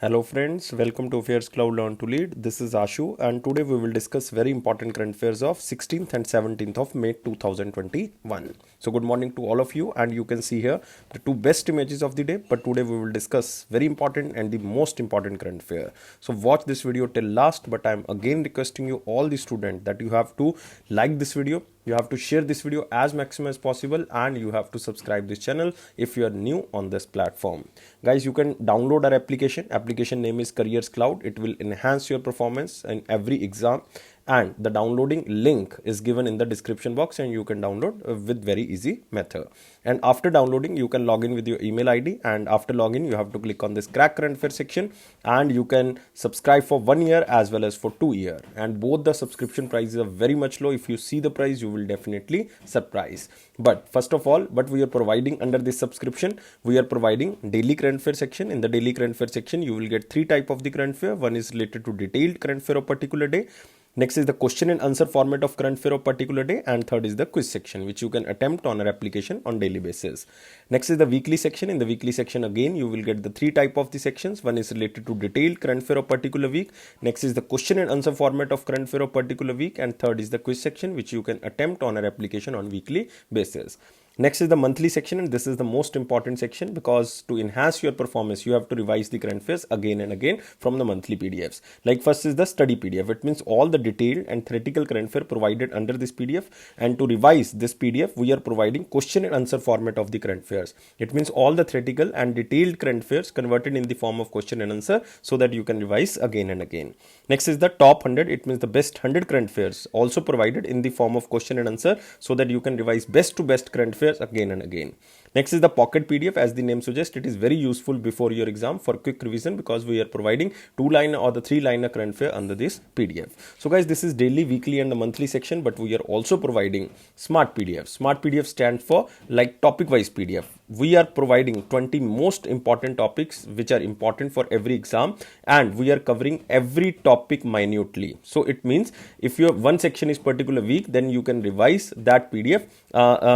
Hello friends, welcome to Affairs Cloud Learn to Lead. This is Ashu and today we will discuss very important current affairs of 16th and 17th of May 2021. So good morning to all of you, and you can see here the two best images of the day, but today we will discuss very important and the most important current affair. So watch this video till last, but I am again requesting you all the students that you have to like this video, you have to share this video as maximum as possible, and you have to subscribe this channel if you are new on this platform. Guys, you can download our application name is Careers Cloud. It will enhance your performance in every exam, and the downloading link is given in the description box, and you can download with very easy method. And after downloading, you can log in with your email ID, and after login you have to click on this crack current affair section, and you can subscribe for 1 year as well as for 2 year, and both the subscription prices are very much low. If you see the price, you will definitely surprise. But first of all, what we are providing under this subscription, we are providing daily current affair section. In the daily current affair section, you will get three type of the current affair. One is related to detailed current affair of particular day. Next is the question and answer format of current affair of particular day, and third is the quiz section, which you can attempt on our application on daily basis. Next is the weekly section. In the weekly section, again you will get the three type of the sections. One is related to detailed current affair of particular week. Next is the question and answer format of current affair of particular week, and third is the quiz section, which you can attempt on our application on weekly basis. Next is the monthly section, and this is the most important section because to enhance your performance, you have to revise the current affairs again and again from the monthly PDFs. Like first is the study PDF. It means all the detailed and theoretical current affair provided under this PDF. And to revise this PDF, we are providing question and answer format of the current affairs. It means all the theoretical and detailed current affairs converted in the form of question and answer so that you can revise again and again. Next is the top 100. It means the best 100 current affairs also provided in the form of question and answer so that you can revise best to best current affairs again and again. Next is the pocket PDF. As the name suggests, it is very useful before your exam for quick revision because we are providing 2-liner or the 3-liner current affair under this PDF. So guys, this is daily, weekly and the monthly section, but we are also providing smart PDF. Smart PDF stands for like topic wise PDF. We are providing 20 most important topics which are important for every exam, and we are covering every topic minutely. So it means if your one section is particular week, then you can revise that PDF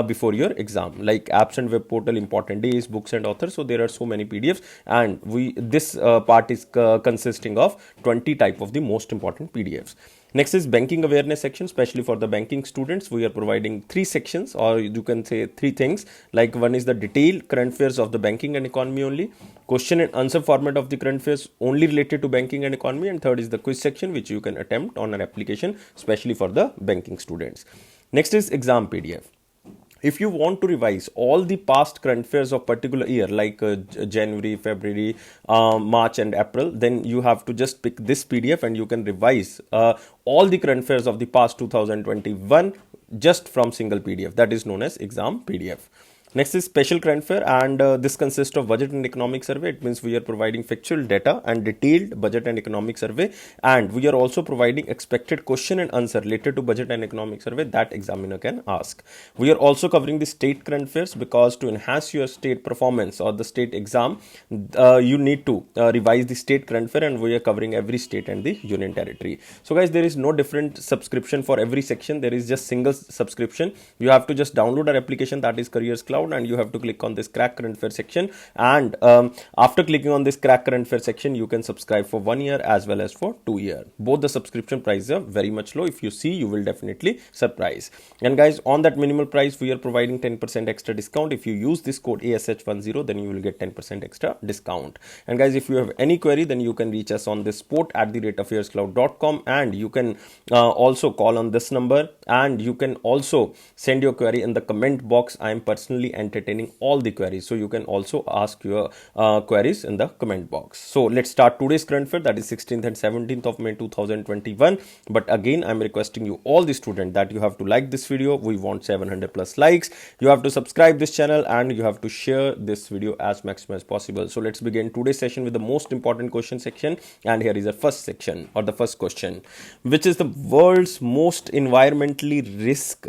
before your exam, like apps and web portal, important days, books and authors. So there are so many PDFs, and this part is consisting of 20 type of the most important PDFs. Next is banking awareness section, especially for the banking students. We are providing three sections, or you can say three things. Like one is the detailed current affairs of the banking and economy only, question and answer format of the current affairs only related to banking and economy, and third is the quiz section, which you can attempt on an application, especially for the banking students. Next is exam PDF. If you want to revise all the past current affairs of particular year, like January, February, March and April, then you have to just pick this PDF and you can revise all the current affairs of the past 2021 just from single PDF. That is known as exam PDF. Next is special current affair, and this consists of budget and economic survey. It means we are providing factual data and detailed budget and economic survey, and we are also providing expected question and answer related to budget and economic survey that examiner can ask. We are also covering the state current affairs because to enhance your state performance or the state exam, you need to revise the state current affair, and we are covering every state and the union territory. So guys, there is no different subscription for every section. There is just single subscription. You have to just download our application, that is Careers Cloud, and you have to click on this crack current affair section, and after clicking on this crack current affair section, you can subscribe for 1 year as well as for 2 year. Both the subscription prices are very much low. If you see, you will definitely surprise. And guys, on that minimal price, we are providing 10% extra discount. If you use this code ASH10, then you will get 10% extra discount. And guys, if you have any query, then you can reach us on this support@affairscloud.com, and you can also call on this number, and you can also send your query in the comment box. I am personally entertaining all the queries, so you can also ask your queries in the comment box. So let's start today's current affair, that is 16th and 17th of May 2021. But again, I'm requesting you all the students that you have to like this video. We want 700 plus likes. You have to subscribe this channel, and you have to share this video as maximum as possible. So let's begin today's session with the most important question section, and here is the first section or the first question. Which is the world's most environmentally risk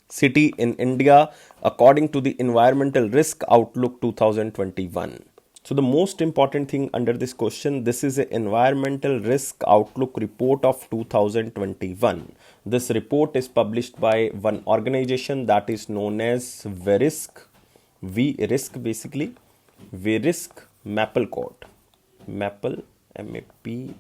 city in India according to the Environmental Risk Outlook 2021? So the most important thing under this question, this is an Environmental Risk Outlook report of 2021. This report is published by one organization that is known as VRISC. VRISC basically. VRISC Mapplecott. Maplecroft.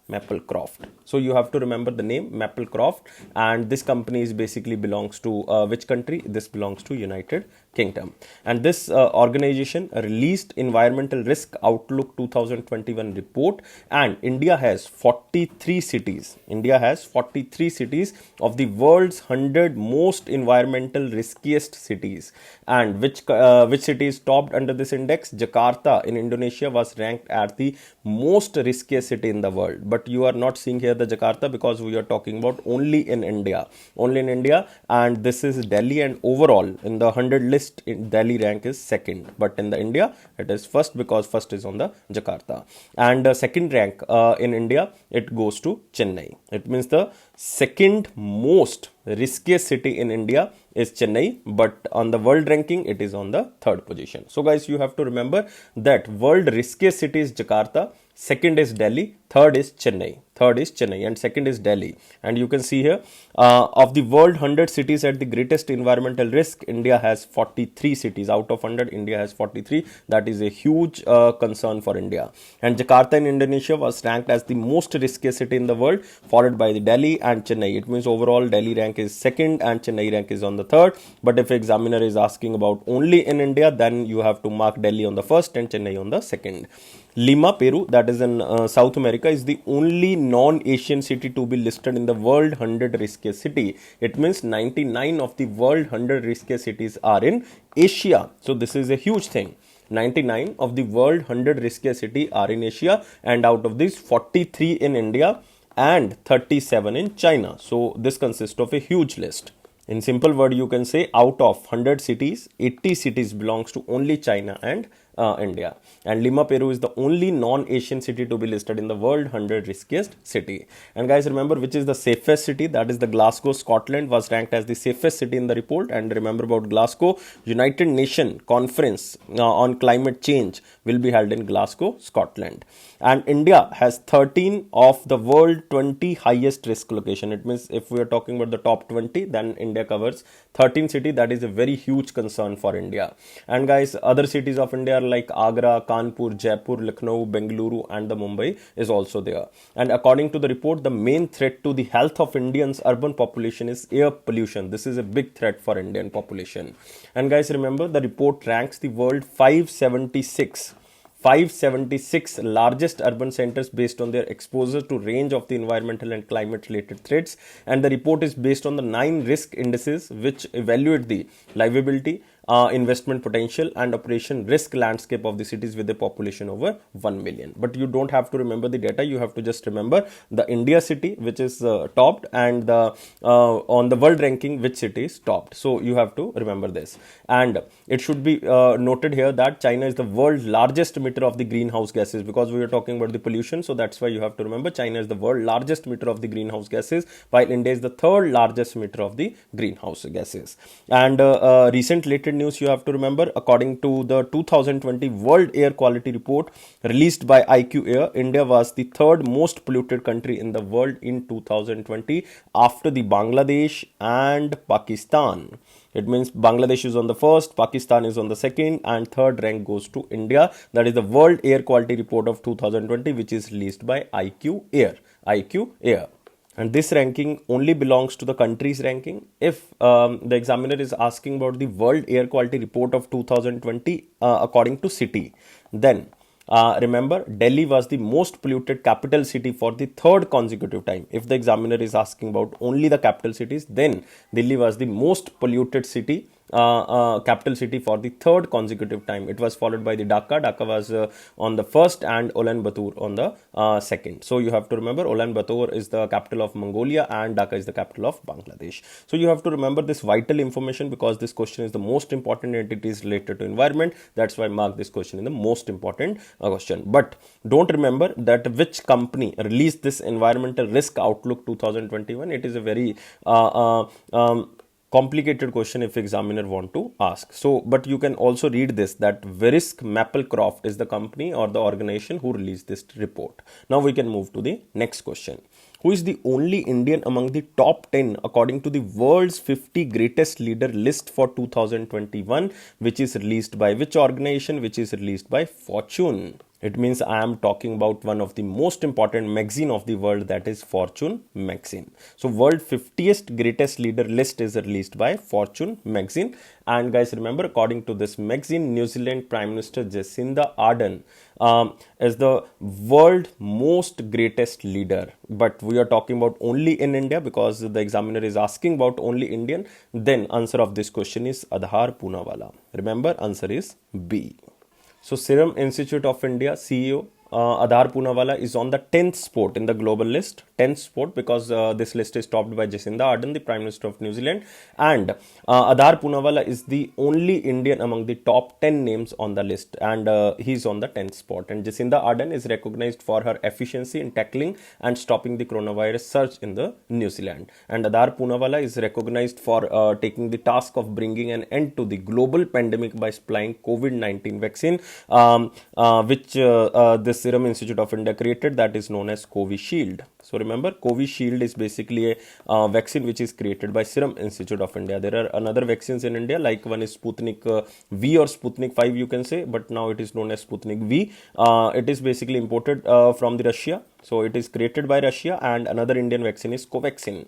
Maplecroft. So you have to remember the name Maplecroft, and this company is basically belongs to which country? This belongs to United Kingdom. And this organization released Environmental Risk Outlook 2021 report, and India has 43 cities. India has 43 cities of the world's 100 most environmental riskiest cities. And which city is topped under this index? Jakarta in Indonesia was ranked as the most riskiest city in the world. But you are not seeing here the Jakarta because we are talking about only in India. Only in India, and this is Delhi, and overall in the 100 list, in Delhi rank is second, but in the India it is first because first is on the Jakarta, and second rank in India it goes to Chennai. It means the second most riskiest city in India is Chennai, but on the world ranking it is on the third position. So guys, you have to remember that world riskiest city is Jakarta, second is Delhi, third is Chennai, and second is Delhi. And you can see here of the world 100 cities at the greatest environmental risk, India has 43 cities. Out of 100, India has 43. That is a huge concern for India. And Jakarta in Indonesia was ranked as the most riskiest city in the world, followed by the Delhi and Chennai. It means overall Delhi rank is second and Chennai rank is on the third. But if examiner is asking about only in India, then you have to mark Delhi on the first and Chennai on the second. Lima, Peru, that is in South America, is the only non-Asian city to be listed in the world 100 riskiest city. It means 99 of the world 100 riskiest cities are in Asia. So this is a huge thing. 99 of the world 100 riskiest city are in Asia, and out of these 43 in India and 37 in China. So this consists of a huge list. In simple word, you can say out of 100 cities, 80 cities belongs to only China and India. And Lima, Peru is the only non-Asian city to be listed in the world 100 riskiest city. And guys, remember which is the safest city? That is the Glasgow, Scotland was ranked as the safest city in the report. And remember about Glasgow, United Nations Conference on Climate Change will be held in Glasgow, Scotland. And India has 13 of the world 20 highest risk location. It means if we are talking about the top 20, then India covers 13 cities. That is a very huge concern for India. And guys, other cities of India are like Agra, Kanpur, Jaipur, Lucknow, Bengaluru, and the Mumbai is also there. And according to the report, the main threat to the health of Indians' urban population is air pollution. This is a big threat for Indian population. And guys, remember the report ranks the world 576 largest urban centers based on their exposure to range of the environmental and climate related threats. And the report is based on the 9 risk indices which evaluate the livability, investment potential and operation risk landscape of the cities with a population over 1 million. But you don't have to remember the data. You have to just remember the India city which is topped, and the on the world ranking which city is topped. So you have to remember this. And it should be noted here that China is the world's largest emitter of the greenhouse gases, because we are talking about the pollution. So that's why you have to remember China is the world's largest emitter of the greenhouse gases, while India is the third largest emitter of the greenhouse gases. And recent related news you have to remember, according to the 2020 World Air Quality Report released by IQ Air, India was the third most polluted country in the world in 2020 after the Bangladesh and Pakistan. It means Bangladesh is on the first, Pakistan is on the second, and third rank goes to India. That is the World Air Quality Report of 2020, which is released by IQ Air. IQ Air. And this ranking only belongs to the country's ranking. If the examiner is asking about the World Air Quality Report of 2020 according to city, then remember Delhi was the most polluted capital city for the third consecutive time. If the examiner is asking about only the capital cities, then Delhi was the most polluted city, capital city for the third consecutive time. It was followed by the Dhaka. Dhaka was on the first, and Ulaanbaatar on the second. So you have to remember Ulaanbaatar is the capital of Mongolia and Dhaka is the capital of Bangladesh. So you have to remember this vital information because this question is the most important and it is related to environment. That's why I mark this question in the most important question. But don't remember that which company released this environmental risk outlook 2021. It is a very complicated question if examiner want to ask. So, but you can also read this, that Verisk Maplecroft is the company or the organization who released this report. Now we can move to the next question. who is the only Indian among the top 10 according to the world's 50 greatest leader list for 2021, which is released by which organization? Which is released by Fortune. It means I am talking about one of the most important magazine of the world, that is Fortune magazine. So world 50th greatest leader list is released by Fortune magazine. And guys, remember, according to this magazine, New Zealand Prime Minister Jacinda Ardern is the world most greatest leader. But we are talking about only in India because the examiner is asking about only Indian. Then answer of this question is Adhar Poonawalla. Remember, answer is B. So Serum Institute of India CEO Adhar Poonawalla is on the 10th spot in the global list. 10th spot because this list is topped by Jacinda Ardern, the Prime Minister of New Zealand. And Adhar Poonawalla is the only Indian among the top 10 names on the list. And he's on the 10th spot. And Jacinda Ardern is recognized for her efficiency in tackling and stopping the coronavirus surge in the New Zealand. And Adhar Poonawalla is recognized for taking the task of bringing an end to the global pandemic by supplying COVID-19 vaccine, which this Serum Institute of India created, that is known as Covishield. So remember, Covishield is basically a vaccine which is created by Serum Institute of India. There are another vaccines in India, like one is Sputnik V or Sputnik 5 you can say, but now it is known as Sputnik V. It is basically imported from the Russia. So it is created by Russia, and another Indian vaccine is Covaxin.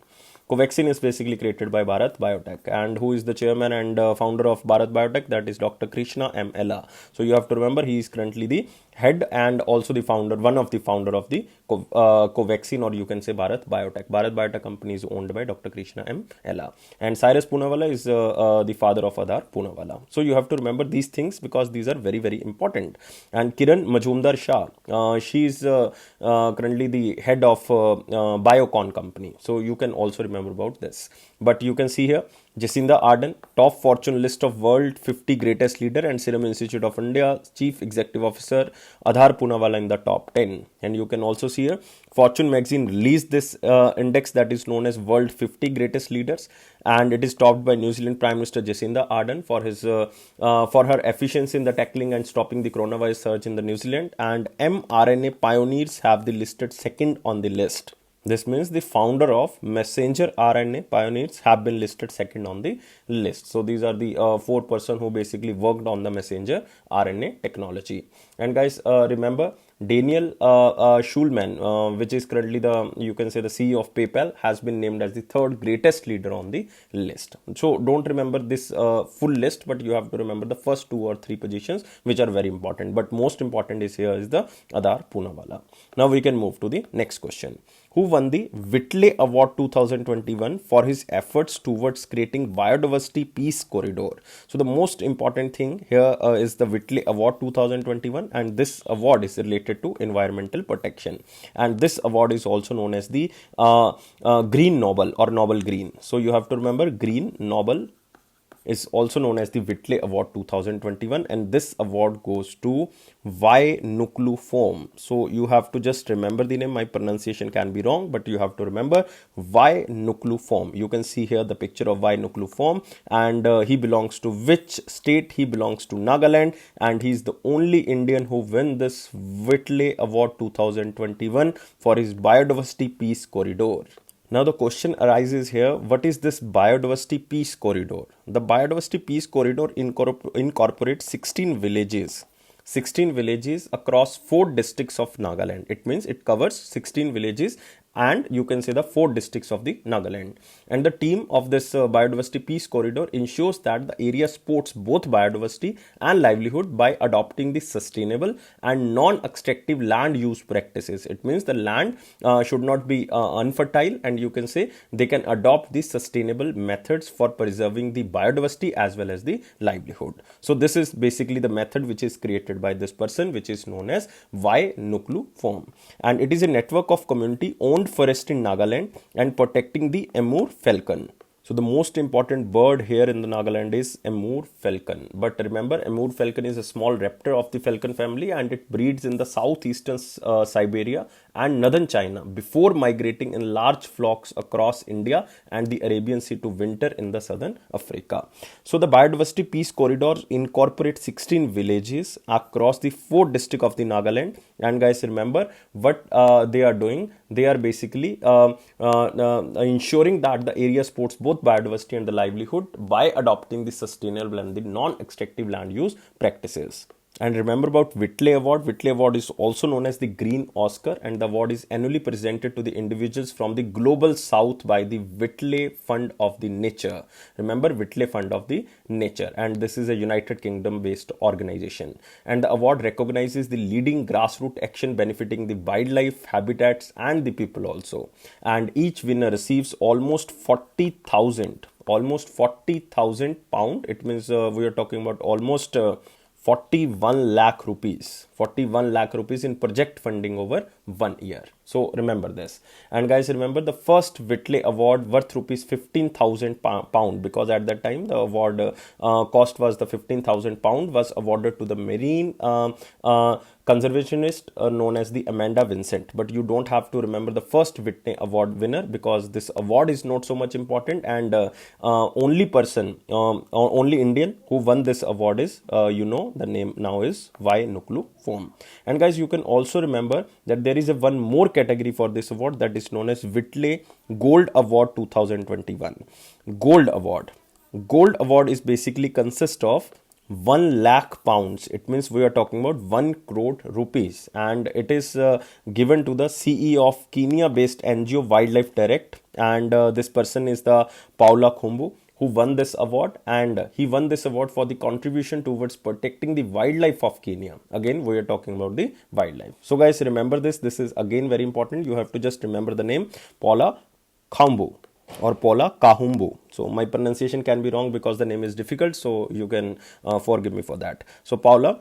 Covaxin is basically created by Bharat Biotech, and who is the chairman and founder of Bharat Biotech? That is Dr. Krishna M. Ella. So you have to remember, he is currently the head and also the founder, one of the founder of the Covaxin, or you can say Bharat Biotech. Bharat Biotech company is owned by Dr. Krishna M. Ella, and Cyrus Poonawalla is the father of Adhar Poonawalla. So you have to remember these things because these are very, very important. And Kiran Majumdar Shah, she is currently the head of Biocon company. So you can also remember about this. But you can see here, Jacinda Ardern, top Fortune list of world 50 greatest leader, and Serum Institute of India Chief Executive Officer Adhar Poonawalla in the top 10. And you can also see here, Fortune magazine released this index that is known as World 50 Greatest Leaders, and it is topped by New Zealand Prime Minister Jacinda Ardern for his for her efficiency in the tackling and stopping the coronavirus surge in the New Zealand, and mRNA pioneers have the listed second on the list. This means the founder of messenger RNA pioneers have been listed second on the list. So these are the 4 persons who basically worked on the messenger RNA technology. And guys, remember, Daniel Schulman, which is currently the, you can say, the CEO of PayPal, has been named as the 3rd greatest leader on the list. So don't remember this full list, but you have to remember the first 2 or 3 positions, which are very important. But most important is here is the Adhar Poonawalla. Now we can move to the next question. Who won the Whitley Award 2021 for his efforts towards creating biodiversity peace corridor? So the most important thing here is the Whitley Award 2021, and this award is related to environmental protection, and this award is also known as the Green Nobel or Nobel Green. So you have to remember, Green Nobel is also known as the Whitley Award 2021, and this award goes to Y Nucleoform. So you have to just remember the name. My pronunciation can be wrong, but you have to remember Y Nucleoform. You can see here the picture of Y Nucleoform, and he belongs to which state? He belongs to Nagaland, and he's the only Indian who won this Whitley Award 2021 for his biodiversity peace corridor. Now the question arises here, what is this biodiversity peace corridor? The biodiversity peace corridor incorporates 16 villages. 16 villages across 4 districts of Nagaland. It means it covers 16 villages and you can say the 4 districts of the Nagaland. And the team of this biodiversity peace corridor ensures that the area supports both biodiversity and livelihood by adopting the sustainable and non-extractive land use practices. It means the land should not be unfertile, and you can say they can adopt the sustainable methods for preserving the biodiversity as well as the livelihood. So this is basically the method which is created by this person, which is known as Y Nucleoform, and it is a network of community owned forest in Nagaland and protecting the Amur falcon. So the most important bird here in the Nagaland is Amur falcon. But remember, Amur falcon is a small raptor of the falcon family, and it breeds in the southeastern Siberia and northern China before migrating in large flocks across India and the Arabian Sea to winter in the southern Africa. So the biodiversity peace corridor incorporates 16 villages across the 4 districts of the Nagaland. And guys, remember what they are doing. They are basically ensuring that the area supports both biodiversity and the livelihood by adopting the sustainable and the non-extractive land use practices. And remember about Whitley Award. Whitley Award is also known as the Green Oscar, and the award is annually presented to the individuals from the global south by the Whitley Fund of the Nature. Remember, Whitley Fund of the Nature, and this is a United Kingdom based organization. And the award recognizes the leading grassroots action benefiting the wildlife, habitats, and the people also. And each winner receives almost 40,000 pound. It means we are talking about almost 41 lakh rupees. 41 lakh rupees in project funding over 1 year. So remember this. And guys, remember the first Whitley Award worth rupees 15,000 pound, because at that time the award cost was the 15,000 pound was awarded to the marine conservationist known as the Amanda Vincent. But you don't have to remember the first Whitney Award winner, because this award is not so much important, and only Indian who won this award is the name now is Y. Nuklu Foam. And guys, you can also remember that there is a one more category for this award, that is known as Whitley Gold Award 2021. Gold Award is basically consist of 1 lakh pounds. It means we are talking about 1 crore rupees, and it is given to the CEO of Kenya based NGO Wildlife Direct, and this person is the Paula Khumbu, who won this award, and he won this award for the contribution towards protecting the wildlife of Kenya. Again, we are talking about the wildlife. So guys, remember this is again very important. You have to just remember the name Paula Khumbu or Paula Kahumbu. So my pronunciation can be wrong because the name is difficult, so you can forgive me for that. So Paula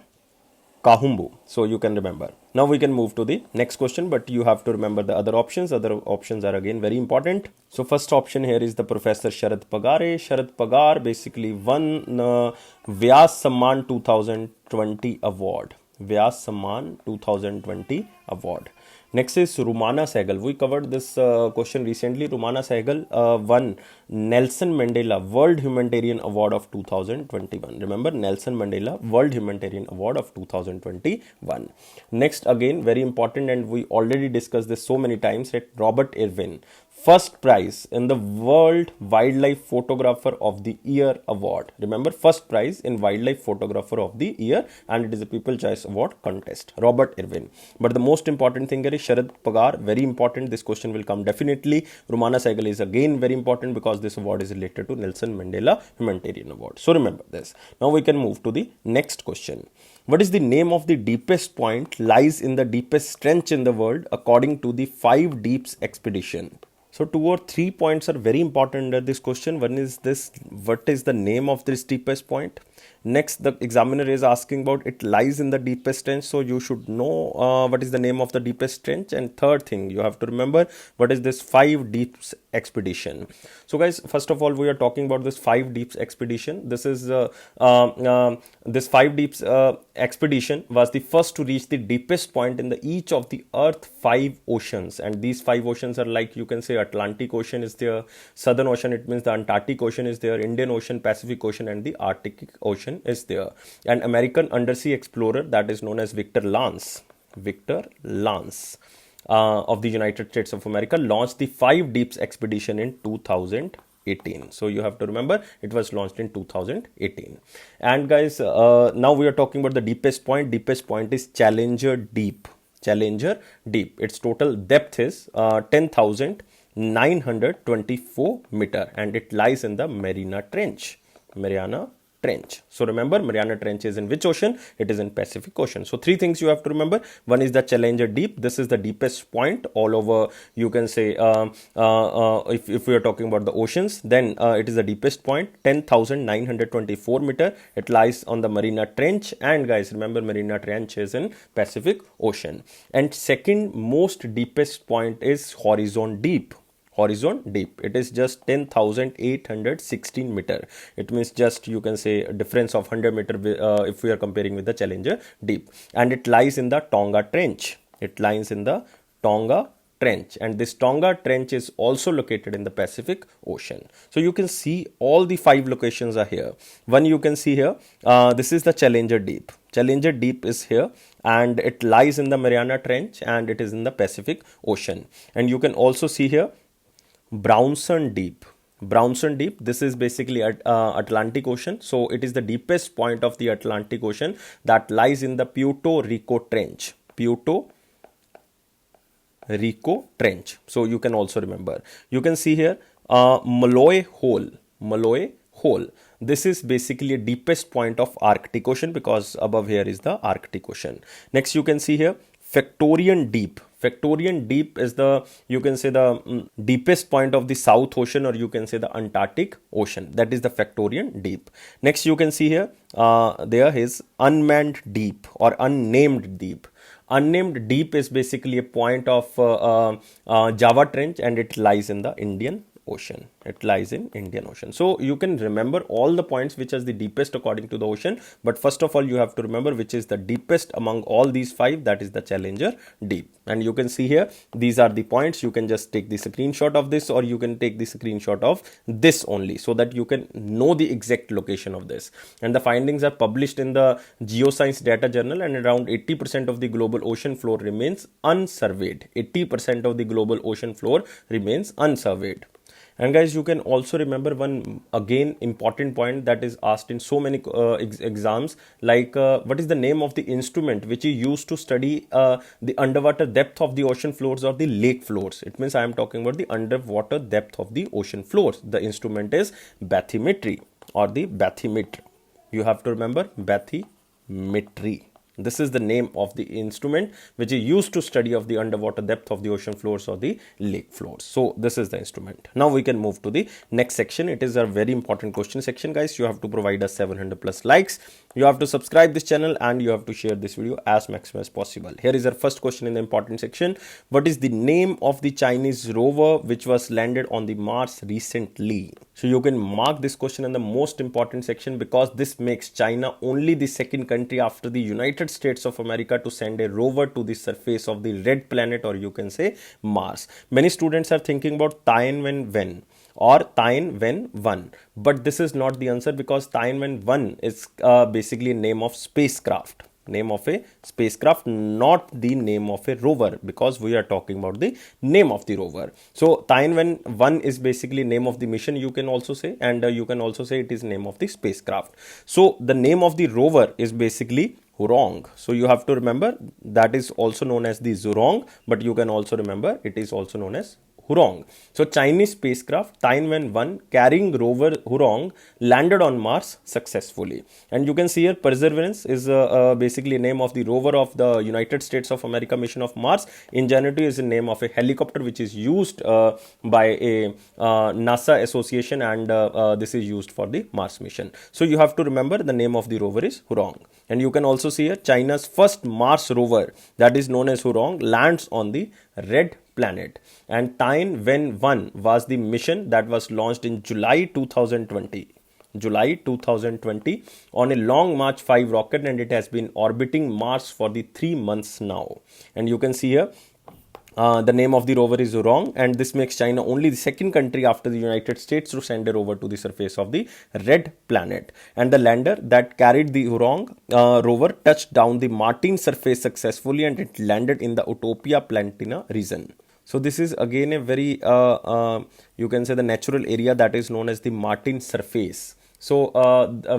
Kahumbu, so you can remember. Now we can move to the next question, but you have to remember the other options. Other options are again very important. So first option here is the Professor Sharad Pagare. Sharad Pagar basically won Vyas Samman 2020 award. Vyas Samman 2020 award. Next is Rumana Sehgal. We covered this question recently. Rumana Sehgal won Nelson Mandela World Humanitarian Award of 2021. Remember, Nelson Mandela World Humanitarian Award of 2021. Next, again, very important, and we already discussed this so many times, right? Robert Irwin. First prize in the World Wildlife Photographer of the Year Award. Remember, first prize in Wildlife Photographer of the Year, and it is a People Choice Award contest. Robert Irwin. But the most important thing here is Sharad Pagar. Very important. This question will come definitely. Rumana Sehgal is again very important because this award is related to Nelson Mandela Humanitarian Award. So remember this. Now we can move to the next question. What is the name of the deepest point lies in the deepest trench in the world according to the 5 Deeps expedition? So 2 or 3 points are very important under this question. One is this: what is the name of this deepest point? Next, the examiner is asking about it lies in the deepest trench, so you should know what is the name of the deepest trench. And third thing, you have to remember what is this 5 Deeps expedition. So guys, first of all, we are talking about this 5 Deeps expedition. This is this 5 Deeps expedition was the first to reach the deepest point in the each of the Earth 5 oceans, and these 5 oceans are like, you can say, Atlantic Ocean is there, Southern Ocean, it means the Antarctic Ocean is there, Indian Ocean, Pacific Ocean, and the Arctic Ocean is there. And American undersea explorer, that is known as Victor Lance of the United States of America, launched the 5 Deeps expedition in 2018. So you have to remember it was launched in 2018. And guys, now we are talking about the deepest point. Deepest point is Challenger Deep. Challenger Deep. Its total depth is 10,924 meter, and it lies in the Mariana Trench. So remember, Mariana Trench is in which ocean? It is in Pacific Ocean. So 3 things you have to remember. One is the Challenger Deep. This is the deepest point all over, you can say, if we are talking about the oceans, then it is the deepest point, 10,924 meter. It lies on the Mariana Trench, and guys, remember, Mariana Trench is in Pacific Ocean. And second most deepest point is Horizon Deep. horizon deep. It is just 10,816 meter. It means just you can say a difference of 100 meter if we are comparing with the Challenger deep. And it lies in the Tonga Trench. It lies in the Tonga Trench, and this Tonga Trench is also located in the Pacific Ocean. So you can see all the 5 locations are here. One you can see here, this is the Challenger Deep. Challenger Deep is here, and it lies in the Mariana Trench, and it is in the Pacific Ocean. And you can also see here Brownson Deep. Brownson Deep, this is basically Atlantic Ocean. So it is the deepest point of the Atlantic Ocean that lies in the Puerto Rico Trench. Puerto Rico Trench. So you can also remember. You can see here Malloy Hole. Malloy Hole. This is basically a deepest point of Arctic Ocean, because above here is the Arctic Ocean. Next you can see here Factorian Deep. Factorian Deep is the, you can say, the deepest point of the South Ocean, or you can say the Antarctic Ocean. That is the Factorian Deep. Next you can see here there is Unmanned Deep or Unnamed Deep. Unnamed Deep is basically a point of Java Trench, and it lies in the Indian Ocean. It lies in Indian Ocean. So you can remember all the points which is the deepest according to the ocean. But first of all, you have to remember which is the deepest among all these 5. That is the Challenger Deep. And you can see here, these are the points. You can just take the screenshot of this, or you can take the screenshot of this only, so that you can know the exact location of this. And the findings are published in the Geoscience Data Journal, and around 80% of the global ocean floor remains unsurveyed. 80% of the global ocean floor remains unsurveyed. And guys, you can also remember one again important point that is asked in so many exams, like what is the name of the instrument which is used to study the underwater depth of the ocean floors or the lake floors. It means I am talking about the underwater depth of the ocean floors. The instrument is bathymetry or the bathymeter. You have to remember bathymetry. This is the name of the instrument which is used to study of the underwater depth of the ocean floors or the lake floors. So this is the instrument. Now we can move to the next section. It is a very important question section, guys. You have to provide us 700 plus likes. You have to subscribe this channel, and you have to share this video as maximum as possible. Here is our first question in the important section. What is the name of the Chinese rover which was landed on the Mars recently? So you can mark this question in the most important section, because this makes China only the second country after the United States of America to send a rover to the surface of the red planet, or you can say Mars. Many students are thinking about Tianwen or Tianwen-1, but this is not the answer, because Tianwen-1 is basically a name of spacecraft. Name of a spacecraft, not the name of a rover, because we are talking about the name of the rover. So Tianwen-1 is basically name of the mission, you can also say, and you can also say it is name of the spacecraft. So the name of the rover is basically Hurong. So you have to remember that is also known as the Zhurong, but you can also remember it is also known as Hurong. So Chinese spacecraft Tianwen-1 carrying rover Hurong landed on Mars successfully. And you can see here Perseverance is basically a name of the rover of the United States of America mission of Mars. Ingenuity is the name of a helicopter which is used by a NASA association, and this is used for the Mars mission. So you have to remember the name of the rover is Hurong. And you can also see here China's first Mars rover, that is known as Hurong, lands on the red planet. And Tianwen-1 was the mission that was launched in July 2020. July 2020 on a Long March 5 rocket, and it has been orbiting Mars for the 3 months now. And you can see here the name of the rover is Hurong, and this makes China only the second country after the United States to send a rover to the surface of the red planet. And the lander that carried the Hurong rover touched down the Martian surface successfully, and it landed in the Utopia Planitia region. So this is again a very you can say the natural area that is known as the Martian surface. So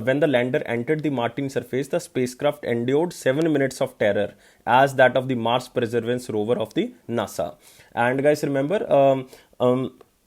when the lander entered the Martian surface, the spacecraft endured 7 minutes of terror as that of the Mars Perseverance rover of the NASA. And guys, remember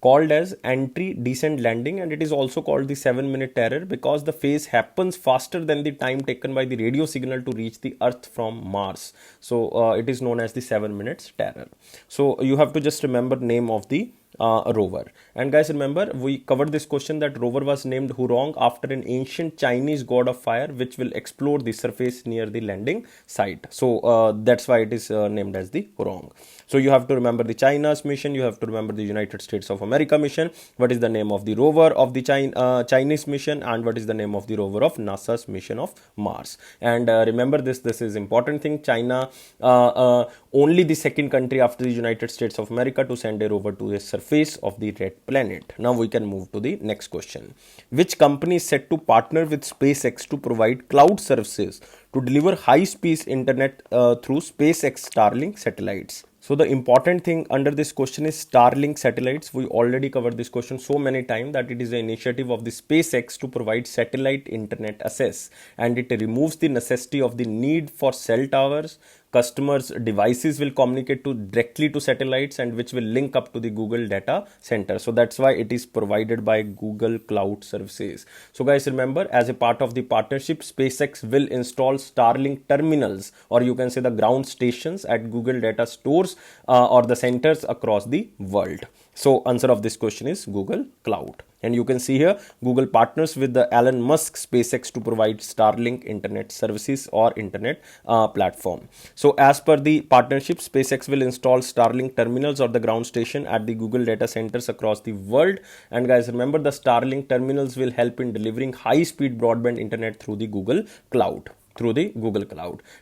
called as entry, descent, landing, and it is also called the 7-minute terror because the phase happens faster than the time taken by the radio signal to reach the Earth from Mars. So it is known as the 7 minutes terror. So you have to just remember name of the rover. And guys, remember we covered this question that rover was named Hurong after an ancient Chinese god of fire, which will explore the surface near the landing site. So that's why it is named as the Hurong. So you have to remember the China's mission, you have to remember the United States of America mission, what is the name of the rover of the Chinese mission, and what is the name of the rover of NASA's mission of Mars. And remember this is important thing. China only the second country after the United States of America to send a rover to the surface of the red planet. Now we can move to the next question. Which company is set to partner with SpaceX to provide cloud services to deliver high-speed internet through SpaceX Starlink satellites? So the important thing under this question is Starlink satellites. We already covered this question so many times that it is an initiative of the SpaceX to provide satellite internet access, and it removes the necessity of the need for cell towers. Customers' devices will communicate directly to satellites, and which will link up to the Google data center. So that's why it is provided by Google Cloud Services. So guys, remember, as a part of the partnership, SpaceX will install Starlink terminals, or you can say the ground stations, at Google data stores or the centers across the world. So answer of this question is Google Cloud. And you can see here, Google partners with the Elon Musk SpaceX to provide Starlink internet services or internet platform. So as per the partnership, SpaceX will install Starlink terminals or the ground station at the Google data centers across the world. And guys, remember, the Starlink terminals will help in delivering high-speed broadband internet through the Google Cloud.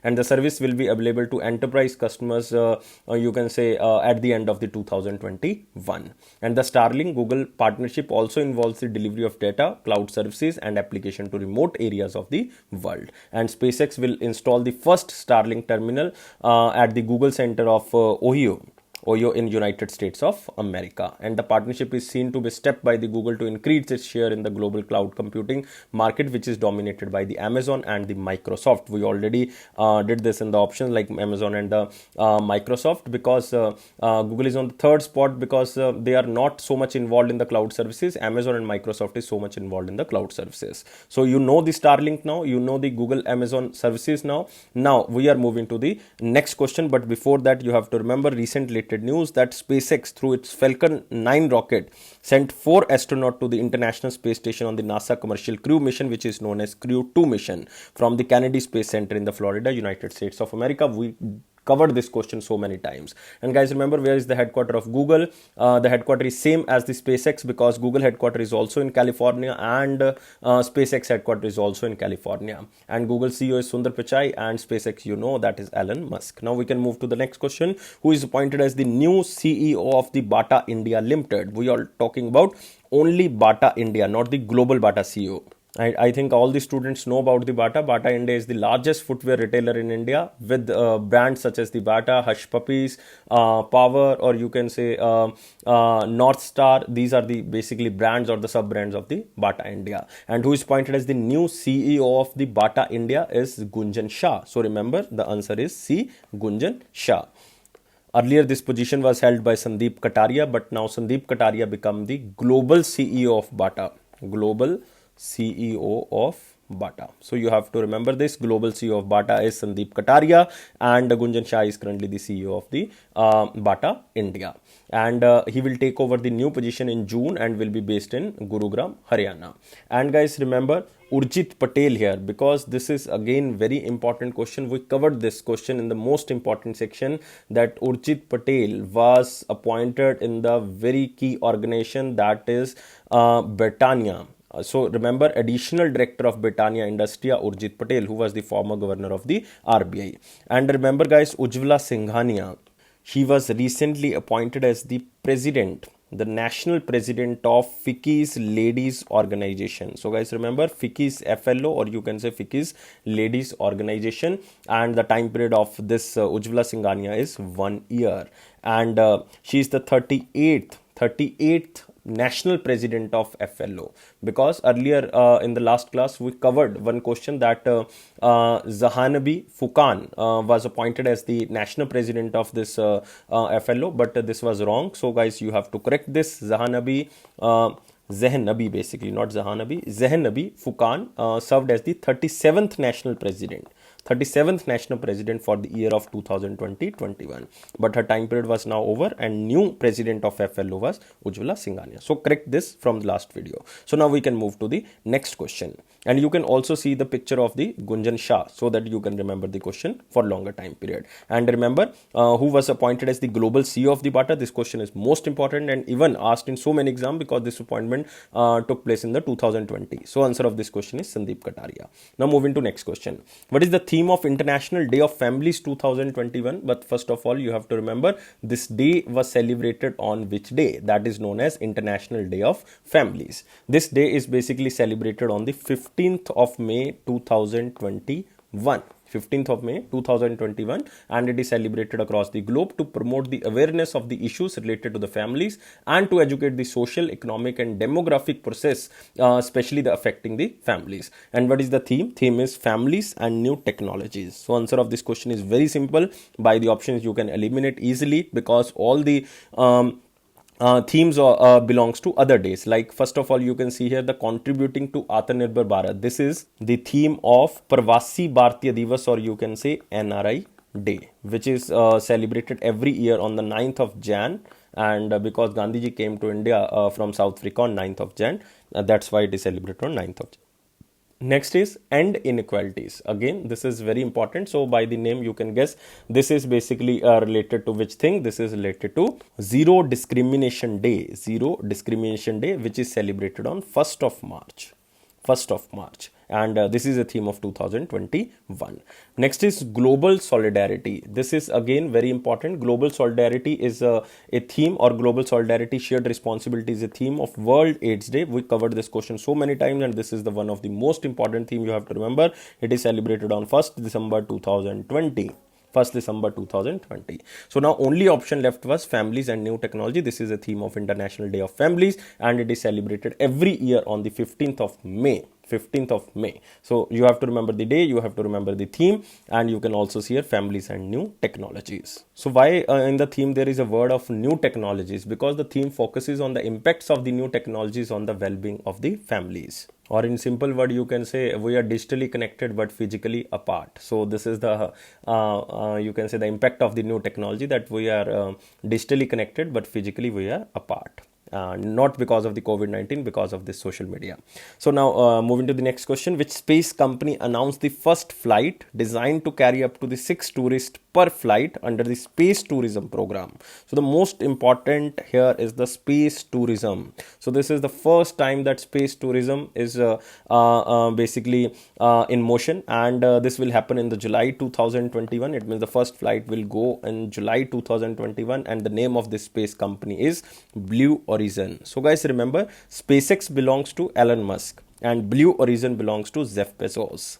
And the service will be available to enterprise customers, you can say, at the end of the 2021. And the Starlink Google partnership also involves the delivery of data, cloud services, and application to remote areas of the world. And SpaceX will install the first Starlink terminal at the Google Center of Ohio in United States of America. And the partnership is seen to be a step by the Google to increase its share in the global cloud computing market, which is dominated by the Amazon and the Microsoft. We already did this in the options like Amazon and the Microsoft, because Google is on the third spot because they are not so much involved in the cloud services. Amazon and Microsoft is so much involved in the cloud services. So you know the Starlink now, you know the Google Amazon services now. Now we are moving to the next question, but before that you have to remember recent news that SpaceX, through its Falcon 9 rocket, sent 4 astronauts to the International Space Station on the NASA Commercial Crew mission, which is known as Crew 2 mission, from the Kennedy Space Center in the Florida, United States of America. We covered this question so many times. And guys, remember, where is the headquarters of Google? The headquarters is same as the SpaceX, because Google headquarters is also in California, and SpaceX headquarters is also in California. And Google CEO is Sundar Pichai, and SpaceX, you know, that is Elon Musk. Now we can move to the next question. Who is appointed as the new CEO of the Bata India Limited? We are talking about only Bata India, not the global Bata CEO. I think all the students know about the Bata. Bata India is the largest footwear retailer in India, with brands such as the Bata, Hush Puppies, Power, or you can say North Star. These are the basically brands or the sub-brands of the Bata India. And who is appointed as the new CEO of the Bata India is Gunjan Shah. So remember, the answer is C, Gunjan Shah. Earlier, this position was held by Sandeep Kataria, but now Sandeep Kataria become the global CEO of Bata. Global CEO of Bata. So you have to remember this. Global CEO of Bata is Sandeep Kataria, and Gunjan Shah is currently the CEO of the Bata India. And he will take over the new position in June and will be based in Gurugram, Haryana. And guys, remember Urjit Patel here, because this is again very important question. We covered this question in the most important section, that Urjit Patel was appointed in the very key organization, that is Britannia. So remember, additional director of Britannia Industria, Urjit Patel, who was the former governor of the RBI. And remember guys, Ujjwala Singhania, she was recently appointed as the president, the national president of FICCI's Ladies Organization. So guys, remember FICCI's FLO, or you can say FICCI's Ladies Organization, and the time period of this Ujjwala Singhania is 1 year, and she is the 38th national president of FLO, because earlier in the last class we covered one question that Zahanabi Fukan was appointed as the national president of this FLO, but this was wrong. So guys, you have to correct this. Zahanabi Zehnabi, basically, not Zahanabi, Zehnabi Fukan served as the 37th national president. 37th national president for the year of 2020-21. But her time period was now over and new president of FLO was Ujjwala Singhania. So correct this from the last video. So now we can move to the next question. And you can also see the picture of the Gunjan Shah so that you can remember the question for longer time period. And remember who was appointed as the global CEO of the BATA. This question is most important and even asked in so many exams because this appointment took place in the 2020. So answer of this question is Sandeep Kataria. Now moving to next question. What is the theme of International Day of Families 2021? But first of all, you have to remember this day was celebrated on which day? That is known as International Day of Families. This day is basically celebrated on the 15th of May 2021. 15th of May 2021, and it is celebrated across the globe to promote the awareness of the issues related to the families and to educate the social, economic and demographic process, especially the affecting the families. And what is the theme? Theme is families and new technologies. So answer of this question is very simple. By the options you can eliminate easily because all the themes belongs to other days. Like first of all, you can see here the contributing to Atmanirbhar Bharat. This is the theme of Pravasi Bharatiya Divas, or you can say NRI Day, which is celebrated every year on the 9th of Jan. And because Gandhiji came to India from South Africa on 9th of Jan, that's why it is celebrated on 9th of Jan. Next is end inequalities. Again, this is very important. So by the name you can guess this is basically related to which thing? This is related to Zero Discrimination Day. Zero Discrimination Day, which is celebrated on 1st of March. 1st of March. And this is a theme of 2021. Next is global solidarity. This is again very important. Global solidarity is a theme, or global solidarity shared responsibility is a theme of World AIDS Day. We covered this question so many times and this is the one of the most important theme you have to remember. It is celebrated on 1st December 2020. 1st December 2020. So now only option left was families and new technology. This is a theme of International Day of Families and it is celebrated every year on the 15th of May. 15th of May. So you have to remember the day, you have to remember the theme, and you can also see here families and new technologies. So why in the theme there is a word of new technologies? Because the theme focuses on the impacts of the new technologies on the well-being of the families. Or in simple word, you can say we are digitally connected but physically apart. So this is the, you can say the impact of the new technology, that we are digitally connected but physically we are apart. Not because of the COVID-19, because of this social media. So now moving to the next question. Which space company announced the first flight designed to carry up to the 6 tourists per flight under the space tourism program? So the most important here is the space tourism. So this is the first time that space tourism is basically in motion, and this will happen in the July 2021. It means the first flight will go in July 2021 and the name of this space company is Blue Origin. So guys, remember SpaceX belongs to Elon Musk and Blue Origin belongs to Jeff Bezos.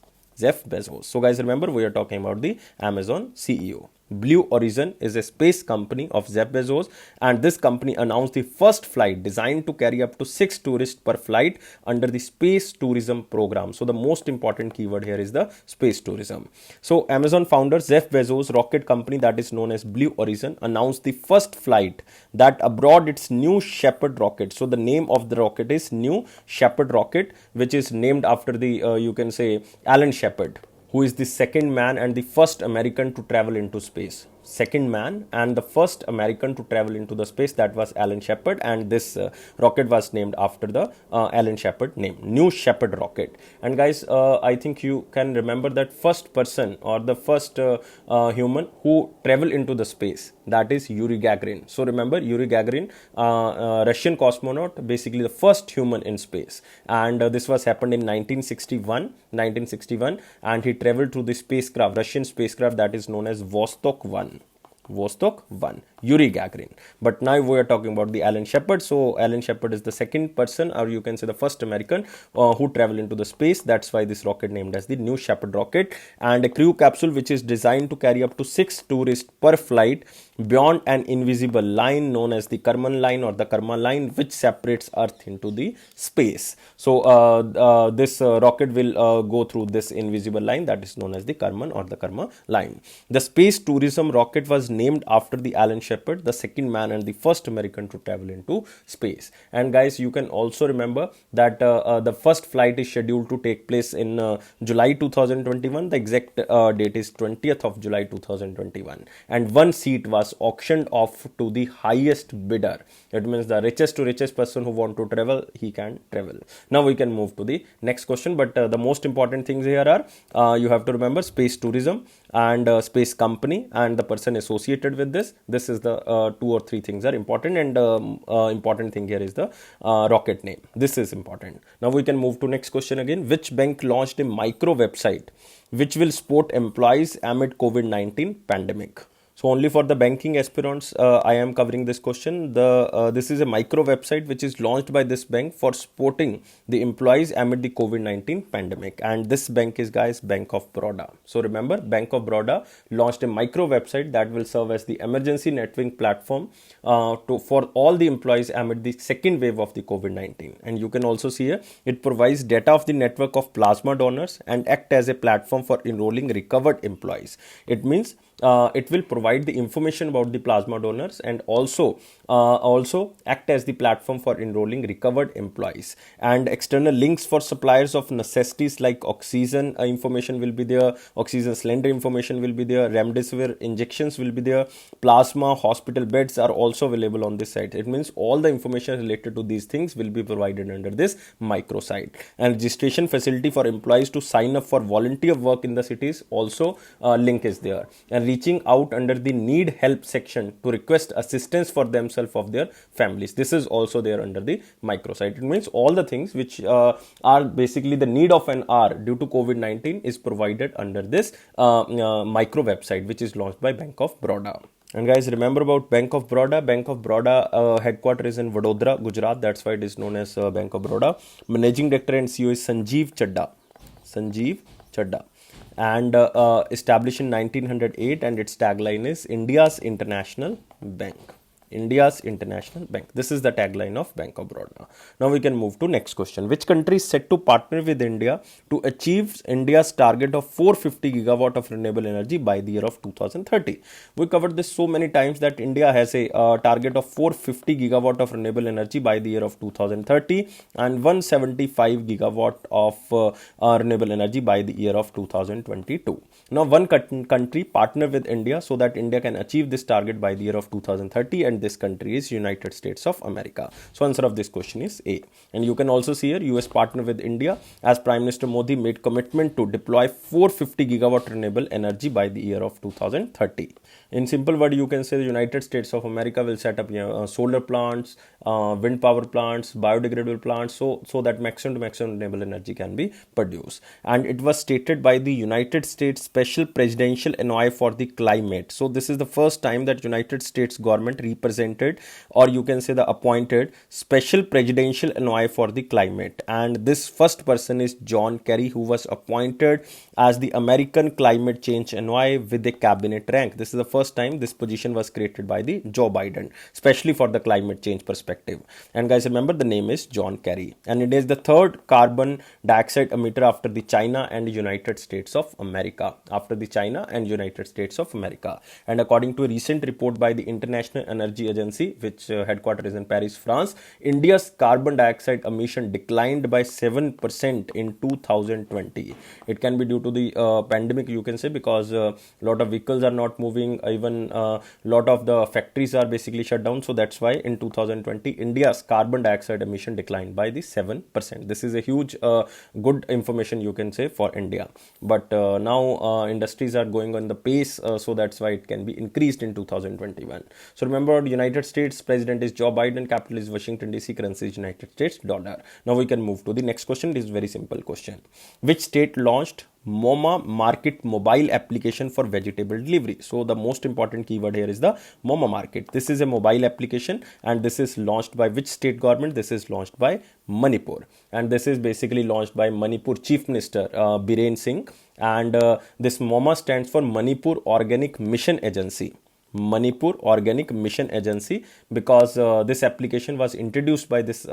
So guys, remember we are talking about the Amazon CEO. Blue Origin is a space company of Jeff Bezos, and this company announced the first flight designed to carry up to 6 tourists per flight under the space tourism program. So the most important keyword here is the space tourism. So Amazon founder Jeff Bezos' rocket company, that is known as Blue Origin, announced the first flight that aboard its New Shepard rocket. So the name of the rocket is New Shepard rocket, which is named after the you can say Alan Shepard, who is the second man and the first American to travel into space. Second man and the first American to travel into the space, that was Alan Shepard, and this rocket was named after the Alan Shepard name, New Shepard rocket. And guys, I think you can remember that first person or the first human who traveled into the space, that is Yuri Gagarin. So remember Yuri Gagarin, Russian cosmonaut, basically the first human in space, and this was happened in 1961, and he traveled through the spacecraft, Russian spacecraft, that is known as Vostok 1. Yuri Gagarin. But now we are talking about the Alan Shepard. So Alan Shepard is the second person, or you can say the first American who traveled into the space. That's why this rocket named as the New Shepard rocket, and a crew capsule which is designed to carry up to 6 tourists per flight beyond an invisible line known as the Karman line or the Karma line, which separates Earth into the space. So this rocket will go through this invisible line, that is known as the Karman or the Karma line. The space tourism rocket was named after the Alan Shepard, the second man and the first American to travel into space. And guys, you can also remember that the first flight is scheduled to take place in July 2021. The exact date is 20th of July 2021. And one seat was auctioned off to the highest bidder. It means the richest to richest person who want to travel, he can travel. Now we can move to the next question. But the most important things here are you have to remember space tourism and space company and the person associated with this. This is the 2 or 3 things are important, and important thing here is the rocket name. This is important. Now we can move to next question again. Which bank launched a micro website which will support employees amid COVID-19 pandemic? So only for the banking aspirants, I am covering this question. This is a micro website which is launched by this bank for supporting the employees amid the COVID-19 pandemic. And this bank is, guys, Bank of Baroda. So remember, Bank of Baroda launched a micro website that will serve as the emergency networking platform for all the employees amid the second wave of the COVID-19. And you can also see here, it provides data of the network of plasma donors and act as a platform for enrolling recovered employees. It means it will provide the information about the plasma donors and also act as the platform for enrolling recovered employees. And external links for suppliers of necessities like oxygen information will be there, oxygen cylinder information will be there, remdesivir injections will be there, plasma hospital beds are also available on this site. It means all the information related to these things will be provided under this microsite. And registration facility for employees to sign up for volunteer work in the cities, also link is there. And reaching out under the need help section to request assistance for themselves of their families. This is also there under the microsite. It means all the things which are basically the need of an hour due to COVID-19 is provided under this micro website which is launched by Bank of Baroda. And guys, remember about Bank of Baroda. Bank of Baroda headquarters is in Vadodara, Gujarat. That's why it is known as Bank of Baroda. Managing Director and CEO is Sanjeev Chadha. And established in 1908, and its tagline is India's International Bank. India's International Bank. This is the tagline of Bank of Baroda. Now we can move to next question. Which country is set to partner with India to achieve India's target of 450 gigawatt of renewable energy by the year of 2030? We covered this so many times that India has a target of 450 gigawatt of renewable energy by the year of 2030 and 175 gigawatt of renewable energy by the year of 2022. Now one country partner with India so that India can achieve this target by the year of 2030, and this country is United States of America. So answer of this question is A. And you can also see here US partner with India as Prime Minister Modi made commitment to deploy 450 gigawatt renewable energy by the year of 2030. In simple word, you can say the United States of America will set up solar plants, wind power plants, biodegradable plants, so that maximum to maximum renewable energy can be produced. And it was stated by the United States Special Presidential Envoy for the Climate. So this is the first time that United States government represented, or you can say the appointed Special Presidential Envoy for the Climate. And this first person is John Kerry, who was appointed as the American Climate Change Envoy with a cabinet rank. This is the first time this position was created by the Joe Biden, especially for the climate change perspective. And guys, remember the name is John Kerry, and it is the third carbon dioxide emitter after the China and United States of America. And according to a recent report by the International Energy Agency, which headquarters is in Paris, France, India's carbon dioxide emission declined by 7% in 2020. It can be due to the pandemic, you can say, because a lot of vehicles are not moving, even a lot of the factories are basically shut down. So that's why in 2020 India's carbon dioxide emission declined by the 7%. This is a huge good information, you can say, for India. But now industries are going on the pace, so that's why it can be increased in 2021. So remember, the United States President is Joe Biden, capital is Washington DC, currency is United States dollar. Now we can move to the next question. It is very simple question. Which state launched MoMA Market mobile application for vegetable delivery? So the most important keyword here is the MoMA Market. This is a mobile application, and this is launched by which state government? This is launched by Manipur, and this is basically launched by Manipur Chief Minister Biren Singh. And this MoMA stands for Manipur Organic Mission Agency. Manipur Organic Mission Agency, because this application was introduced by this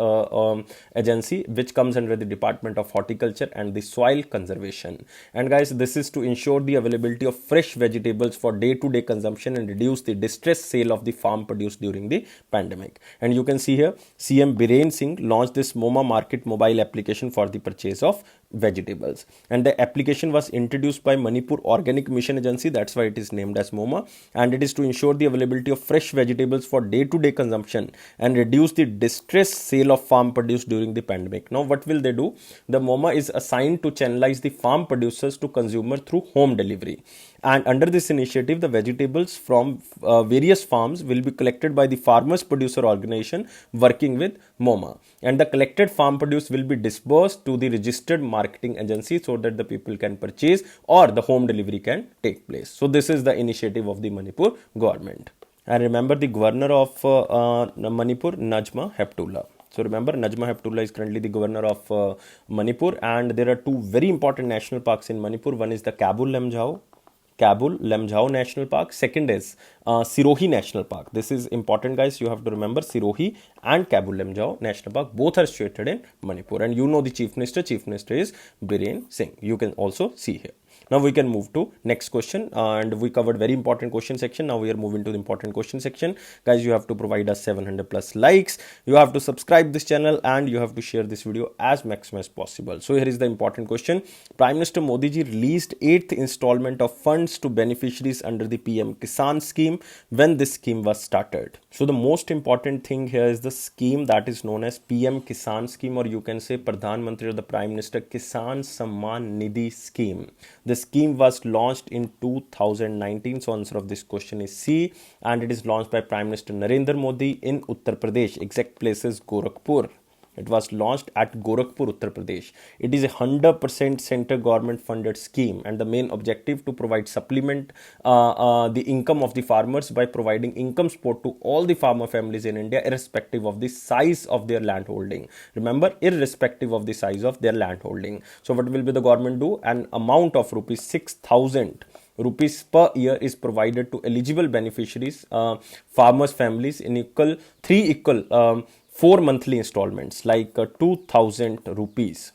agency, which comes under the Department of Horticulture and the Soil Conservation. And guys, this is to ensure the availability of fresh vegetables for day-to-day consumption and reduce the distress sale of the farm produce during the pandemic. And you can see here, CM Biren Singh launched this MoMA Market mobile application for the purchase of vegetables, and the application was introduced by Manipur Organic Mission Agency, that's why it is named as MoMA, and it is to ensure the availability of fresh vegetables for day-to-day consumption and reduce the distress sale of farm produce during the pandemic. Now what will they do? The MoMA is assigned to channelize the farm producers to consumer through home delivery, and under this initiative the vegetables from various farms will be collected by the farmers producer organization working with MoMA, and the collected farm produce will be disbursed to the registered marketing agency so that the people can purchase or the home delivery can take place. So this is the initiative of the Manipur government. And remember, the governor of Manipur, Najma Heptulla. So remember, Najma Heptulla is currently the governor of Manipur, and there are two very important national parks in Manipur. One is the Kabul Lemjao National Park. Second is Sirohi National Park. This is important, guys. You have to remember, Sirohi and Kabul Lemjao National Park both are situated in Manipur. And you know the Chief Minister. Chief Minister is Biren Singh. You can also see here. Now we can move to next question, and we covered very important question section. Now we are moving to the important question section. Guys, you have to provide us 700 plus likes. You have to subscribe this channel, and you have to share this video as maximum as possible. So here is the important question. Prime Minister Modi ji released 8th installment of funds to beneficiaries under the PM Kisan scheme. When this scheme was started? So the most important thing here is the scheme that is known as PM Kisan scheme, or you can say Pradhan Mantri or the Prime Minister Kisan Samman Nidhi scheme. The scheme was launched in 2019. So answer of this question is C, and it is launched by Prime Minister Narendra Modi in Uttar Pradesh. Exact place is Gorakhpur. It was launched at Gorakhpur, Uttar Pradesh. It is a 100% central government funded scheme, and the main objective to provide supplement the income of the farmers by providing income support to all the farmer families in India, irrespective of the size of their land holding. Remember, irrespective of the size of their land holding. So what will be the government do? An amount of rupees 6,000 rupees per year is provided to eligible beneficiaries, farmers families, in three equal 4 monthly installments, like 2,000 rupees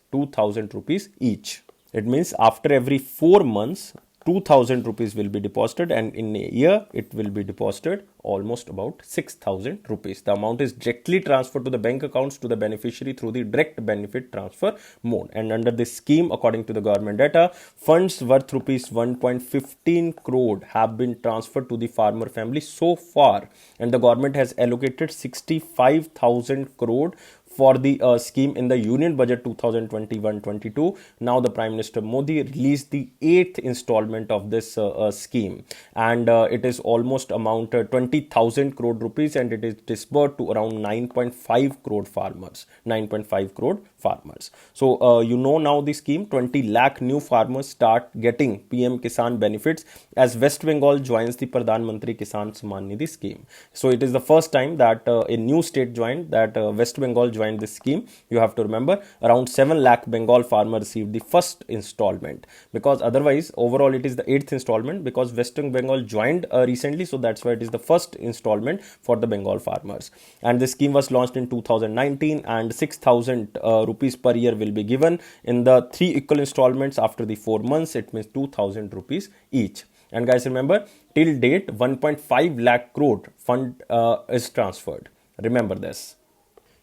each. It means after every 4 months 2,000 rupees will be deposited, and in a year it will be deposited almost about 6,000 rupees. The amount is directly transferred to the bank accounts to the beneficiary through the direct benefit transfer mode. And under this scheme, according to the government data, funds worth rupees 1.15 crore have been transferred to the farmer family so far, and the government has allocated 65,000 crore for the scheme in the Union Budget 2021-22. Now the Prime Minister Modi released the 8th installment of this scheme, and it is almost amount 20,000 crore rupees, and it is disbursed to around 9.5 crore farmers. 9.5 crore farmers. So you know now the scheme. 20 lakh new farmers start getting PM Kisan benefits as West Bengal joins the Pradhan Mantri Kisan Samman Nidhi scheme. So it is the first time that a new state joined, that West Bengal joined this scheme. You have to remember, around 7 lakh Bengal farmers received the first installment, because otherwise overall it is the 8th installment, because Western Bengal joined recently, so that's why it is the first installment for the Bengal farmers. And the scheme was launched in 2019, and 6,000 rupees per year will be given in the 3 equal installments after the 4 months. It means 2,000 rupees each. And guys, remember, till date 1.5 lakh crore fund is transferred. Remember this.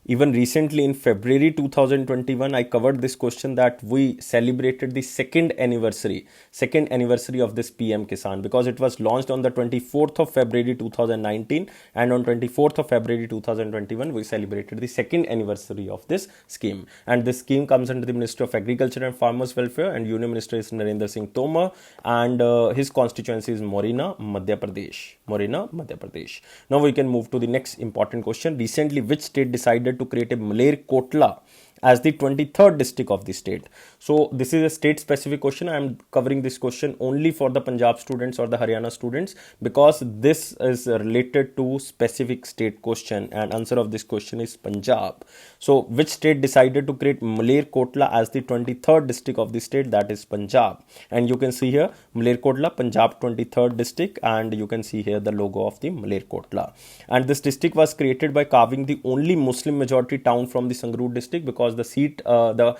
Even recently in February 2021, I covered this question that we celebrated the second anniversary of this PM Kisan, because it was launched on the 24th of February 2019, and on 24th of February 2021 we celebrated the second anniversary of this scheme. And this scheme comes under the Ministry of Agriculture and Farmers Welfare, and Union Minister is Narendra Singh Tomar, and his constituency is Morena, Madhya Pradesh. Now we can move to the next important question. Recently, which state decided to create a Maler Kotla as the 23rd district of the state? So this is a state specific question. I am covering this question only for the Punjab students or the Haryana students, because this is related to specific state question, and answer of this question is Punjab. So which state decided to create Malerkotla as the 23rd district of the state? That is Punjab. And you can see here Malerkotla, Punjab 23rd district, and you can see here the logo of the Malerkotla. And this district was created by carving the only Muslim majority town from the Sangrur district, because the seat, the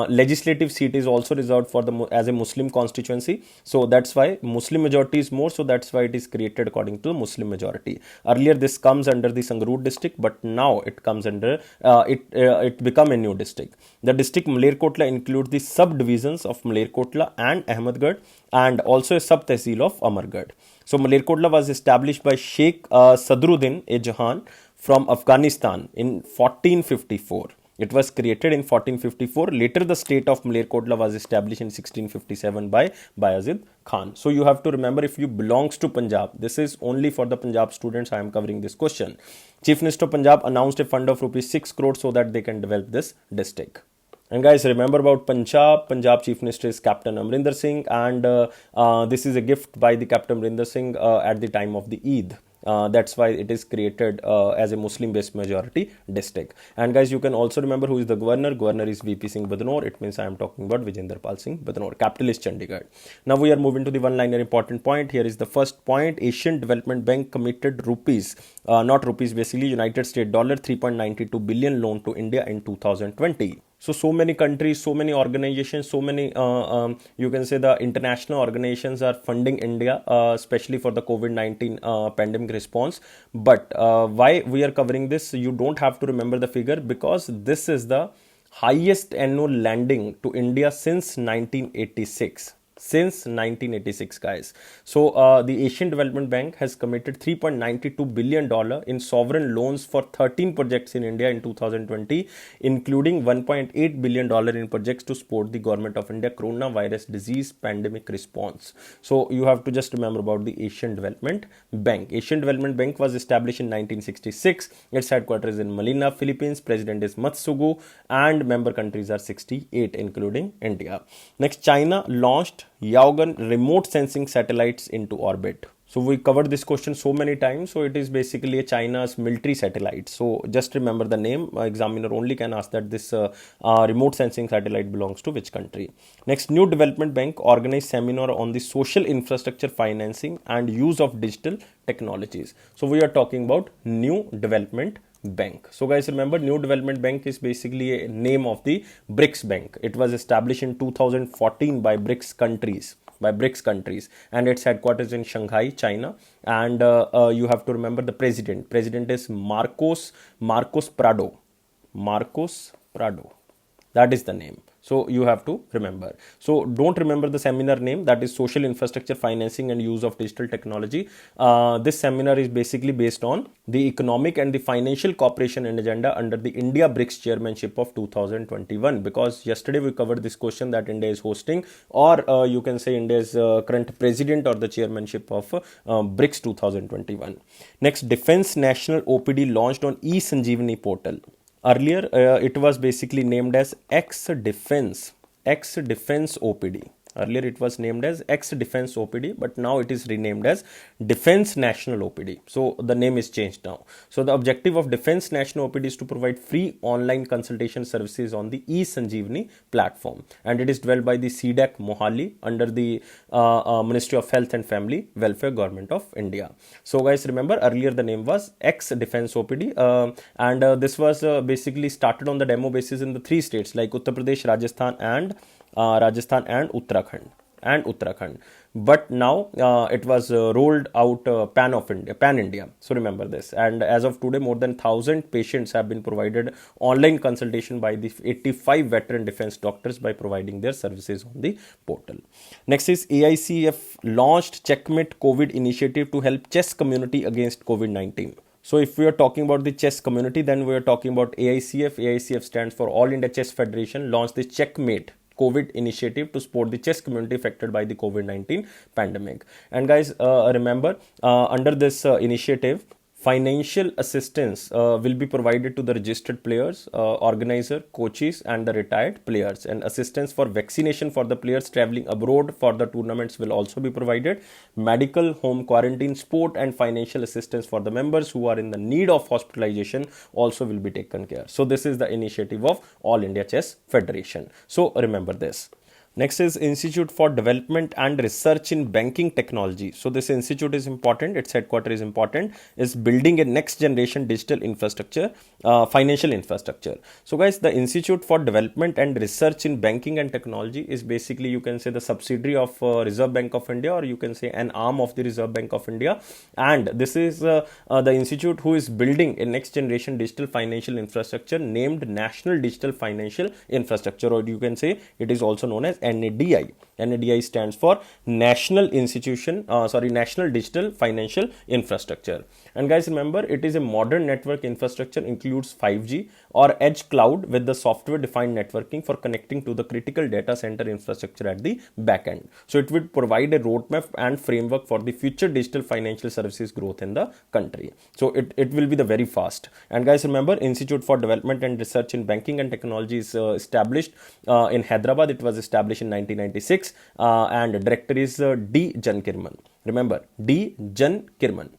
legislative seat is also reserved for the as a Muslim constituency. So that's why Muslim majority is more. So that's why it is created according to Muslim majority. Earlier this comes under the Sangrur district, but now it comes under it become a new district. The district Malerkotla includes the subdivisions of Malerkotla and Ahmedgarh, and also a sub tehsil of Amargarh. So Malerkotla was established by Sheikh Sadruddin-e-Jahan from Afghanistan in 1454. It was created in 1454. Later, the state of Malerkotla was established in 1657 by Bayazid Khan. So you have to remember, if you belongs to Punjab, this is only for the Punjab students I am covering this question. Chief Minister of Punjab announced a fund of rupees 6 crore so that they can develop this district. And guys, remember about Punjab. Punjab Chief Minister is Captain Amrinder Singh, and this is a gift by the Captain Amrinder Singh at the time of the Eid. That's why it is created as a Muslim based majority district. And guys, you can also remember who is the governor. Governor is VP Singh Badnor. It means I am talking about Vijender Pal Singh Badnor. Capital is Chandigarh. Now we are moving to the one liner important point. Here is the first point. Asian Development Bank committed rupees, not rupees, basically United States dollar 3.92 billion loan to India in 2020. So many countries, so many organizations, so many, you can say the international organizations are funding India, especially for the COVID-19 pandemic response. But why we are covering this, you don't have to remember the figure, because this is the highest annual lending to India since 1986. Since 1986, guys. So the Asian Development Bank has committed $3.92 billion in sovereign loans for 13 projects in India in 2020, including $1.8 billion in projects to support the government of India coronavirus disease pandemic response. So you have to just remember about the Asian Development Bank. Asian Development Bank was established in 1966. Its headquarters is in Manila, Philippines. President is Matsugu, and member countries are 68, including India. Next, China launched Yaogan remote sensing satellites into orbit. So we covered this question so many times. So it is basically a China's military satellite. So just remember the name. Examiner only can ask that this remote sensing satellite belongs to which country. Next, New Development Bank organized seminar on the social infrastructure financing and use of digital technologies. So we are talking about New Development Bank. So guys, remember, New Development Bank is basically a name of the BRICS Bank. It was established in 2014 by BRICS countries. And its headquarters in Shanghai, China. And you have to remember the president. President is Marcos Prado. That is the name. So you have to remember. So don't remember the seminar name, that is Social Infrastructure Financing and Use of Digital Technology. This seminar is basically based on the economic and the financial cooperation and agenda under the India BRICS chairmanship of 2021. Because yesterday we covered this question that India is hosting, or you can say India's current president or the chairmanship of BRICS 2021. Next, Defense National OPD launched on eSanjeevani portal. Earlier, it was basically named as Ex-Defense OPD. Earlier, it was named as Ex-Defense OPD, but now it is renamed as Defense National OPD. So the name is changed now. So the objective of Defense National OPD is to provide free online consultation services on the eSanjeevani platform, and it is developed by the CDAC Mohali under the Ministry of Health and Family Welfare, Government of India. So guys, remember, earlier the name was Ex-Defense OPD, and this was basically started on the demo basis in the 3 states like Uttar Pradesh, Rajasthan and Uttarakhand. But now it was rolled out pan India. So remember this. And as of today, more than 1,000 patients have been provided online consultation by the 85 veteran defense doctors by providing their services on the portal. Next is AICF launched Checkmate COVID initiative to help chess community against COVID-19. So if we are talking about the chess community, then we are talking about AICF. AICF stands for All India Chess Federation, launched the Checkmate COVID initiative to support the chess community affected by the COVID-19 pandemic. And guys, remember, under this initiative, Financial assistance will be provided to the registered players, organizer, coaches, and the retired players. And assistance for vaccination for the players traveling abroad for the tournaments will also be provided. Medical, home quarantine, sport, and financial assistance for the members who are in the need of hospitalization also will be taken care. So this is the initiative of All India Chess Federation. So remember this. Next is Institute for Development and Research in Banking Technology. So this institute is important, its headquarters is important, is building a next generation digital infrastructure, financial infrastructure. So guys, the Institute for Development and Research in Banking and Technology is basically, you can say, the subsidiary of Reserve Bank of India, or you can say an arm of the Reserve Bank of India. And this is the institute who is building a next generation digital financial infrastructure named National Digital Financial Infrastructure, or you can say it is also known as NADI. NADI stands for National Digital Financial Infrastructure. And guys, remember, it is a modern network infrastructure, includes 5G or edge cloud with the software defined networking for connecting to the critical data center infrastructure at the back end. So it will provide a roadmap and framework for the future digital financial services growth in the country. So it will be the very fast. And guys, remember, Institute for Development and Research in Banking and Technology is established in Hyderabad. It was established in 1996, and director is D. Jankirman. Remember, D. Jankirman.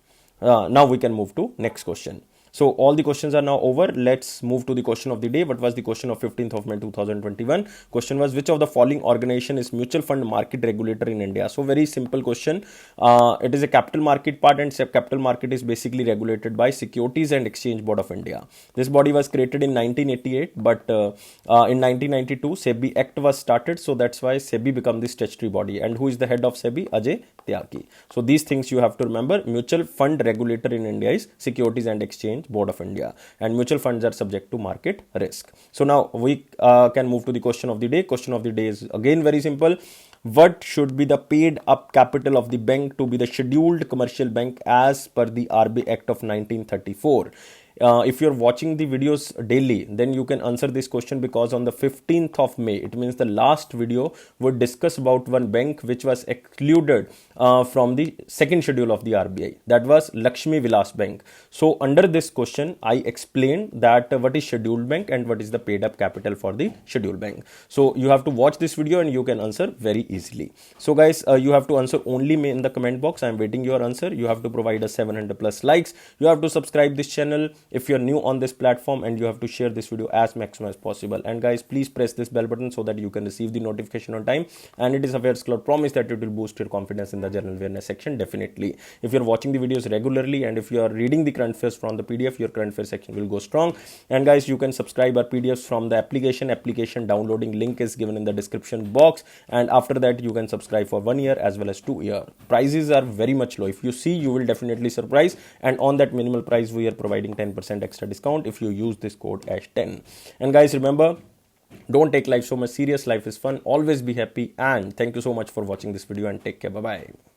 Now we can move to next question. So all the questions are now over. Let's move to the question of the day. What was the question of 15th of May 2021? Question was, which of the following organization is mutual fund market regulator in India? So very simple question. It is a capital market part, and capital market is basically regulated by Securities and Exchange Board of India. This body was created in 1988, but in 1992 SEBI Act was started. So that's why SEBI became the statutory body. And who is the head of SEBI? Ajay Tyagi. So these things you have to remember. Mutual fund regulator in India is Securities and Exchange Board of India, and mutual funds are subject to market risk. So now we can move to the question of the day. Question of the day is again very simple. What should be the paid up capital of the bank to be the scheduled commercial bank as per the RBI Act of 1934? If you're watching the videos daily, then you can answer this question, because on the 15th of May, it means the last video, would discuss about one bank which was excluded from the second schedule of the RBI. That was Lakshmi Vilas Bank. So under this question, I explained that what is scheduled bank and what is the paid up capital for the scheduled bank. So you have to watch this video and you can answer very easily. So guys, you have to answer only me in the comment box. I'm waiting your answer. You have to provide us 700 plus likes. You have to subscribe this channel if you're new on this platform, and you have to share this video as maximum as possible. And guys, please press this bell button so that you can receive the notification on time. And it is a Affairs Cloud promise that it will boost your confidence in the general awareness section, definitely. If you're watching the videos regularly, and if you are reading the current affairs from the PDF, your current affairs section will go strong. And guys, you can subscribe our PDFs from the application downloading link is given in the description box. And after that, you can subscribe for 1 year as well as 2 years. Prices are very much low. If you see, you will definitely surprise. And on that minimal price, we are providing 10% extra discount if you use this code ASH10. And guys, remember, don't take life so much serious. Life is fun. Always be happy. And thank you so much for watching this video, and take care. Bye bye.